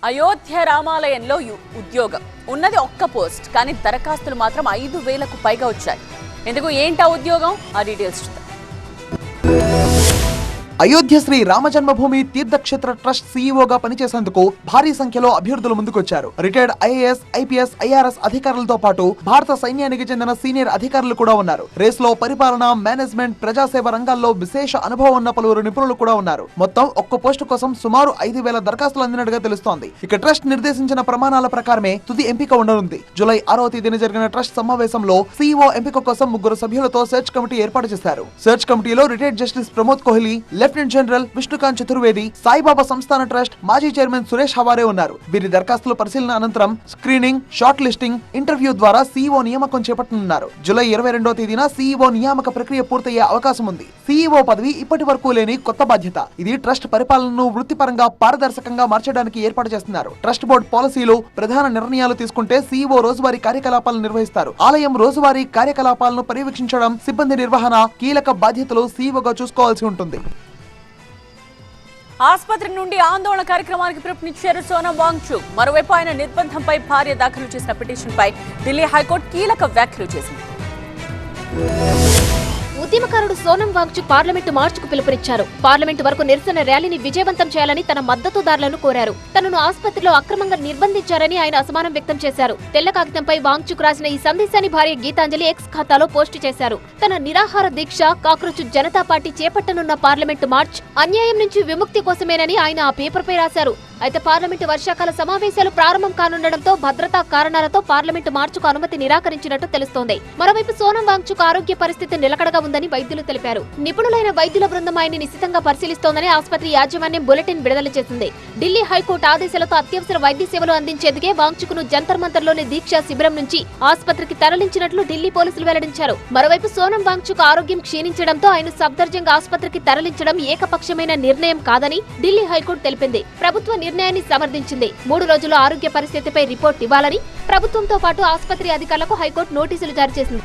అయోధ్య రామాలయంలో ఉద్యోగం ఉన్నది ఒక్క పోస్ట్, కానీ దరఖాస్తులు మాత్రం 5,000కు పైగా వచ్చాయి. ఎందుకు ఏంటా ఉద్యోగం? ఆ డీటెయిల్స్ చూద్దాం. అయోధ్య శ్రీ రామజన్మభూమి తీర్థక్షేత్ర ట్రస్ట్ సీఈఓగా పనిచేసేందుకు భారీ సంఖ్యలో అభ్యర్థులు ముందుకొచ్చారు. రిటైర్డ్ ఐఏఎస్, ఐపీఎస్, ఐఆర్ఎస్ అధికారులతో పాటు భారత సైన్యానికి చెందిన సీనియర్ అధికారులు కూడా ఉన్నారు. రేసులో పరిపాలన, మేనేజ్మెంట్, ప్రజాసేవ రంగాల్లో విశేష అనుభవం ఉన్న పలువురు నిపుణులు కూడా ఉన్నారు. మొత్తం ఒక్క పోస్టు కోసం సుమారు 5,000 దరఖాస్తులు అందినట్టుగా తెలుస్తోంది. ఇక ట్రస్ట్ నిర్దేశించిన ప్రమాణాల ప్రకారమే తుది ఎంపిక ఉండనుంది. జూలై 6వ తేదీన జరిగిన ట్రస్ట్ సమావేశంలో సీఈఓ ఎంపిక కోసం 3 సభ్యులతో సెర్చ్ కమిటీ ఏర్పాటు చేశారు. సెర్చ్ కమిటీలో retired justice Pramod Kohli, lieutenant general Vishnukant Chaturvedi, Saibaba Sansthan trust మాజీ చైర్మన్ సురేష్ హవారే ఉన్నారు. వీరి దరఖాస్తుల పరిశీలన అనంతరం స్క్రీనింగ్, షార్ట్ లిస్టింగ్, ఇంటర్వ్యూ ద్వారా సీఈఓ నియామకం చేపట్టనున్నారు. జూలై 22వ తేదీన సీఈఓ నియామక ప్రక్రియ పూర్తయ్యే అవకాశం ఉంది. సీఈఓ పదవి ఇప్పటి వరకు లేని కొత్త బాధ్యత. ఇది ట్రస్ట్ పరిపాలనను వృత్తిపరంగా పారదర్శకంగా మార్చడానికి ఏర్పాటు చేస్తున్నారు. ట్రస్ట్ బోర్డు పాలసీలు, ప్రధాన నిర్ణయాలు తీసుకుంటే సీఈఓ రోజువారీ కార్యకలాపాలను నిర్వహిస్తారు. ఆలయం రోజువారీ కార్యకలాపాలను పర్యవేక్షించడం, సిబ్బంది నిర్వహణ కీలక బాధ్యతలు సీఈఓగా చూసుకోవాల్సి ఉంటుంది. ఆసుపత్రి నుండి ఆందోళన కార్యక్రమానికి పిలుపునిచ్చారు సోనం వాంగ్చుక్. మరోవైపు ఆయన నిర్బంధంపై భార్య దాఖలు చేసిన పిటిషన్పై ఢిల్లీ హైకోర్టు కీలక వ్యాఖ్యలు చేసింది. ఉద్యమకారుడు సోనం వాంగ్చుక్ పార్లమెంటు మార్చుకు పిలుపునిచ్చారు. పార్లమెంటు వరకు నిరసన ర్యాలీని విజయవంతం చేయాలని తన మద్దతుదారులను కోరారు. తనను ఆసుపత్రిలో అక్రమంగా నిర్బంధించారని ఆయన అసమానం వ్యక్తం చేశారు. తెల్ల కాగితంపై వాంగ్చుక్ రాసిన ఈ సందేశాన్ని భార్య గీతాంజలి ఎక్స్ ఖాతాలో పోస్టు చేశారు. తన నిరాహార దీక్ష, కాక్రోచ్ జనతా పార్టీ చేపట్టనున్న పార్లమెంటు మార్చ్ అన్యాయం నుంచి విముక్తి కోసమేనని ఆయన ఆ పేపర్పై రాశారు. అయితే పార్లమెంటు వర్షాకాల సమావేశాలు ప్రారంభం కానుండటంతో భద్రతా కారణాలతో పార్లమెంటు మార్చుకు అనుమతి నిరాకరించినట్టు తెలుస్తోంది. మరోవైపు సోనం వాంగ్చుక్ ఆరోగ్య పరిస్థితి నిలకడగా ఉందని వైద్యులు తెలిపారు. నిపుణులైన వైద్యుల బృందం ఆయన్ని నిశితంగా పరిశీలిస్తోందని ఆసుపత్రి యాజమాన్యం బులెటిన్ విడుదల చేసింది. ఢిల్లీ హైకోర్టు ఆదేశాలతో అత్యవసర వైద్య సేవలు అందించేందుకే వాంగ్చుక్ ను జంతర్ మంతర్లోని దీక్షా శిబిరం నుంచి ఆసుపత్రికి తరలించినట్లు ఢిల్లీ పోలీసులు వెల్లడించారు. మరోవైపు సోనం వాంగ్చుక్ ఆరోగ్యం క్షీణించడంతో ఆయన సఫ్దర్జంగ్ ఆసుపత్రికి తరలించడం ఏకపక్షమైన నిర్ణయం కాదని ఢిల్లీ హైకోర్టు తెలిపింది. ప్రభుత్వ నిర్ణయాన్ని సమర్థించింది. 3 రోజుల్లో ఆరోగ్య పరిస్థితిపై రిపోర్ట్ ఇవ్వాలని ప్రభుత్వంతో పాటు ఆసుపత్రి అధికారులకు హైకోర్టు నోటీసులు జారీ చేసింది.